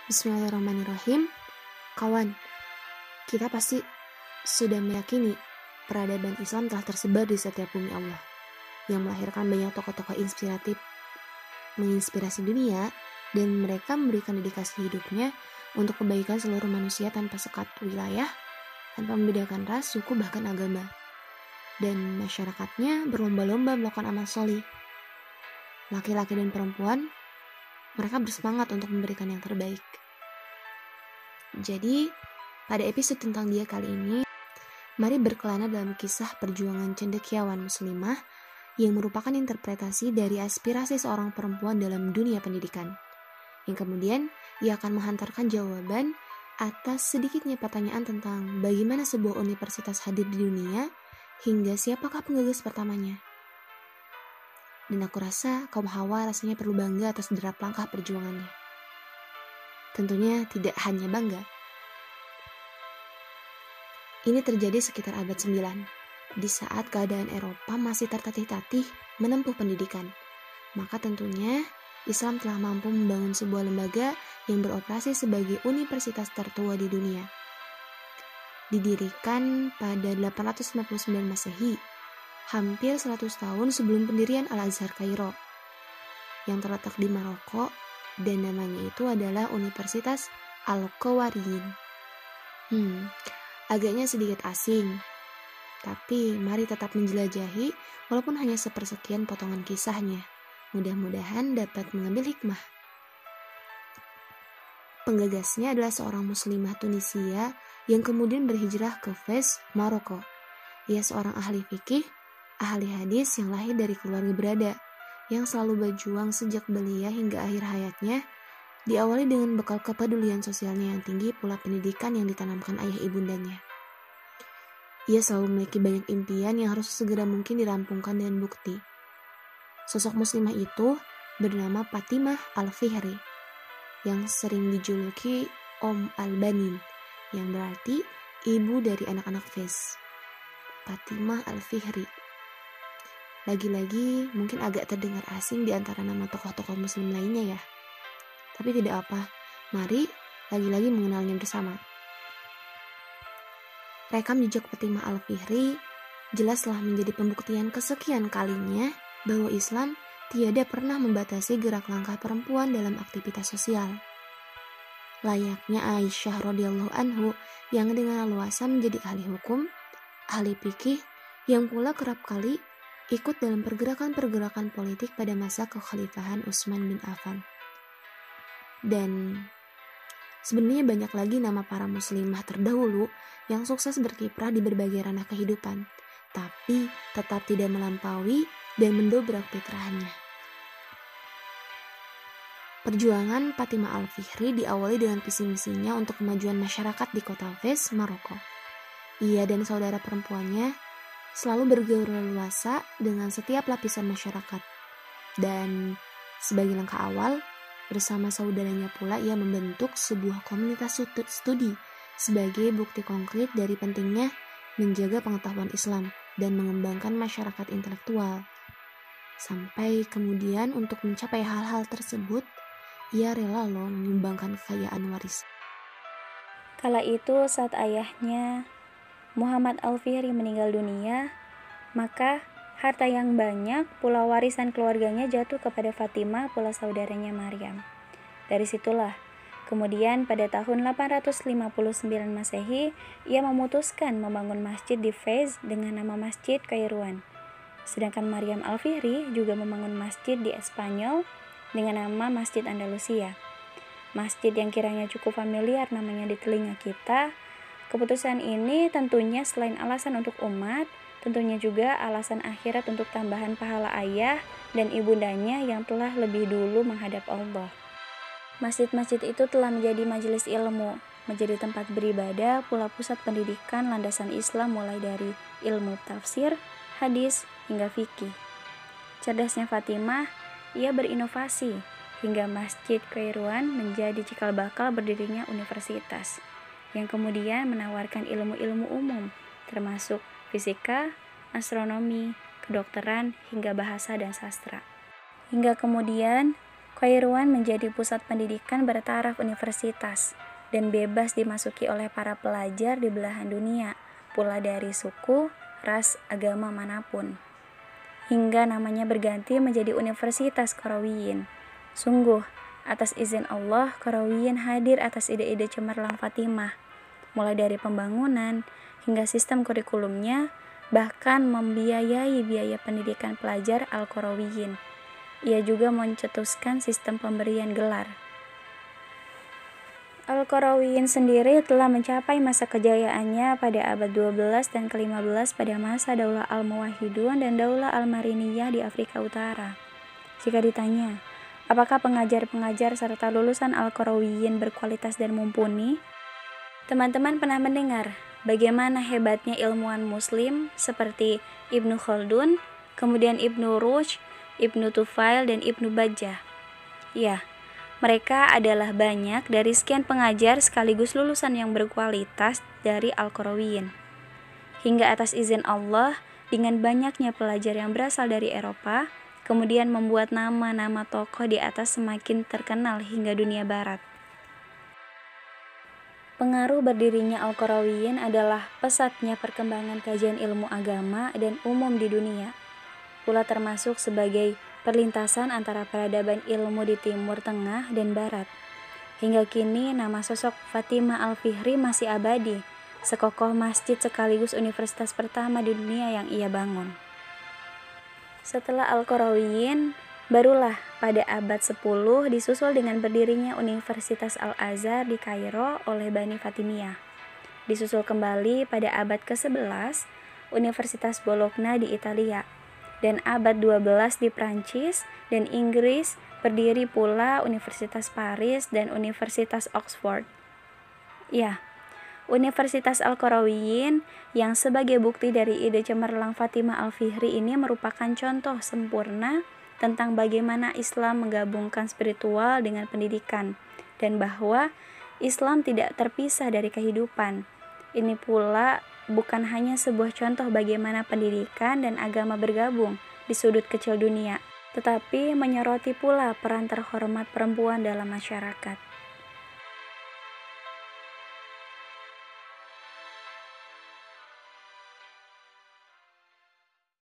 Bismillahirrahmanirrahim. Kawan, kita pasti sudah meyakini peradaban Islam telah tersebar di setiap bumi Allah, yang melahirkan banyak tokoh-tokoh inspiratif, menginspirasi dunia, dan mereka memberikan dedikasi hidupnya untuk kebaikan seluruh manusia tanpa sekat wilayah, tanpa membedakan ras, suku, bahkan agama. Dan masyarakatnya berlomba-lomba melakukan amal solih. Laki-laki dan perempuan, mereka bersemangat untuk memberikan yang terbaik. Jadi, pada episode tentang dia kali ini, mari berkelana dalam kisah perjuangan cendekiawan muslimah yang merupakan interpretasi dari aspirasi seorang perempuan dalam dunia pendidikan. Yang kemudian, ia akan menghantarkan jawaban atas sedikitnya pertanyaan tentang bagaimana sebuah universitas hadir di dunia hingga siapakah penggagas pertamanya. Dan aku rasa kaum Hawa rasanya perlu bangga atas derap langkah perjuangannya. Tentunya tidak hanya bangga. Ini terjadi sekitar abad 9, di saat keadaan Eropa masih tertatih-tatih menempuh pendidikan. Maka tentunya Islam telah mampu membangun sebuah lembaga yang beroperasi sebagai universitas tertua di dunia. Didirikan pada 859 Masehi, hampir 100 tahun sebelum pendirian Al-Azhar Kairo, yang terletak di Maroko, dan namanya itu adalah Universitas Al-Qawariyyin. Agaknya sedikit asing, tapi mari tetap menjelajahi walaupun hanya sepersekian potongan kisahnya. Mudah-mudahan dapat mengambil hikmah. Penggagasnya adalah seorang muslimah Tunisia yang kemudian berhijrah ke Fez, Maroko. Ia seorang ahli fikih, ahli hadis yang lahir dari keluarga berada, yang selalu berjuang sejak belia hingga akhir hayatnya, diawali dengan bekal kepedulian sosialnya yang tinggi pula pendidikan yang ditanamkan ayah ibundanya. Ia selalu memiliki banyak impian yang harus segera mungkin dirampungkan dengan bukti. Sosok muslimah itu bernama Fatimah Al-Fihri, yang sering dijuluki Al-Banin, yang berarti ibu dari anak-anak Fez. Fatimah Al-Fihri. Lagi-lagi mungkin agak terdengar asing di antara nama tokoh-tokoh muslim lainnya ya. Tapi tidak apa, mari lagi-lagi mengenalnya bersama. Rekam jejak Fatimah Al-Fihri jelaslah menjadi pembuktian kesekian kalinya bahwa Islam tiada pernah membatasi gerak langkah perempuan dalam aktivitas sosial. Layaknya Aisyah radhiyallahu anhu yang dengan leluasa menjadi ahli hukum, ahli fikih, yang pula kerap kali ikut dalam pergerakan-pergerakan politik pada masa kekhalifahan Utsman bin Affan. Dan sebenarnya banyak lagi nama para muslimah terdahulu yang sukses berkiprah di berbagai ranah kehidupan, tapi tetap tidak melampaui dan mendobrak fitrahnya. Perjuangan Fatimah Al-Fihri diawali dengan visi misinya untuk kemajuan masyarakat di kota Fez, Maroko. Ia dan saudara perempuannya selalu bergaul leluasa dengan setiap lapisan masyarakat. Dan sebagai langkah awal, bersama saudaranya pula ia membentuk sebuah komunitas studi sebagai bukti konkret dari pentingnya menjaga pengetahuan Islam dan mengembangkan masyarakat intelektual. Sampai kemudian untuk mencapai hal-hal tersebut, ia rela menyumbangkan kekayaan waris. Kala itu saat ayahnya Muhammad Al-Fihri meninggal dunia, maka harta yang banyak pula warisan keluarganya jatuh kepada Fatimah pula saudaranya Maryam. Dari situlah, kemudian pada tahun 859 Masehi, ia memutuskan membangun masjid di Fez dengan nama Masjid Kairuan. Sedangkan Maryam Al-Fihri juga membangun masjid di Espanyol dengan nama Masjid Andalusia. Masjid yang kiranya cukup familiar namanya di telinga kita. Keputusan ini tentunya selain alasan untuk umat, tentunya juga alasan akhirat untuk tambahan pahala ayah dan ibundanya yang telah lebih dulu menghadap Allah. Masjid-masjid itu telah menjadi majelis ilmu, menjadi tempat beribadah, pula pusat pendidikan landasan Islam mulai dari ilmu tafsir, hadis, hingga fikih. Cerdasnya Fatimah, ia berinovasi hingga Masjid Kairuan menjadi cikal bakal berdirinya universitas, yang kemudian menawarkan ilmu-ilmu umum, termasuk fisika, astronomi, kedokteran, hingga bahasa dan sastra. Hingga kemudian Kairouan menjadi pusat pendidikan bertaraf universitas dan bebas dimasuki oleh para pelajar di belahan dunia, pula dari suku, ras, agama manapun. Hingga namanya berganti menjadi Universitas Qarawiyyin. Sungguh, atas izin Allah, Qarawiyyin hadir atas ide-ide cemerlang Fatimah, mulai dari pembangunan hingga sistem kurikulumnya, bahkan membiayai biaya pendidikan pelajar Al-Qarawiyyin. Ia juga mencetuskan sistem pemberian gelar. Al-Qarawiyyin sendiri telah mencapai masa kejayaannya pada abad 12 dan ke-15 pada masa Daulah Al-Muwahhidun dan Daulah Al-Mariniyah di Afrika Utara. Jika ditanya, apakah pengajar-pengajar serta lulusan Al-Qarawiyyin berkualitas dan mumpuni? Teman-teman pernah mendengar bagaimana hebatnya ilmuwan muslim seperti Ibnu Khaldun, kemudian Ibnu Rushd, Ibnu Tufail, dan Ibnu Bajjah. Ya, mereka adalah banyak dari sekian pengajar sekaligus lulusan yang berkualitas dari Al-Qarawiyyin. Hingga atas izin Allah, dengan banyaknya pelajar yang berasal dari Eropa, kemudian membuat nama-nama tokoh di atas semakin terkenal hingga dunia barat. Pengaruh berdirinya Al-Qarawiyyin adalah pesatnya perkembangan kajian ilmu agama dan umum di dunia, pula termasuk sebagai perlintasan antara peradaban ilmu di Timur Tengah dan Barat. Hingga kini nama sosok Fatimah Al-Fihri masih abadi, sekokoh masjid sekaligus universitas pertama di dunia yang ia bangun. Setelah Al-Qarawiyyin, barulah pada abad 10 disusul dengan berdirinya Universitas Al-Azhar di Kairo oleh Bani Fatimiyah. Disusul kembali pada abad ke-11 Universitas Bologna di Italia, dan abad 12 di Prancis dan Inggris berdiri pula Universitas Paris dan Universitas Oxford. Ya, Universitas Al-Qarawiyyin yang sebagai bukti dari ide cemerlang Fatimah Al-Fihri ini merupakan contoh sempurna tentang bagaimana Islam menggabungkan spiritual dengan pendidikan, dan bahwa Islam tidak terpisah dari kehidupan. Ini pula bukan hanya sebuah contoh bagaimana pendidikan dan agama bergabung di sudut kecil dunia, tetapi menyoroti pula peran terhormat perempuan dalam masyarakat.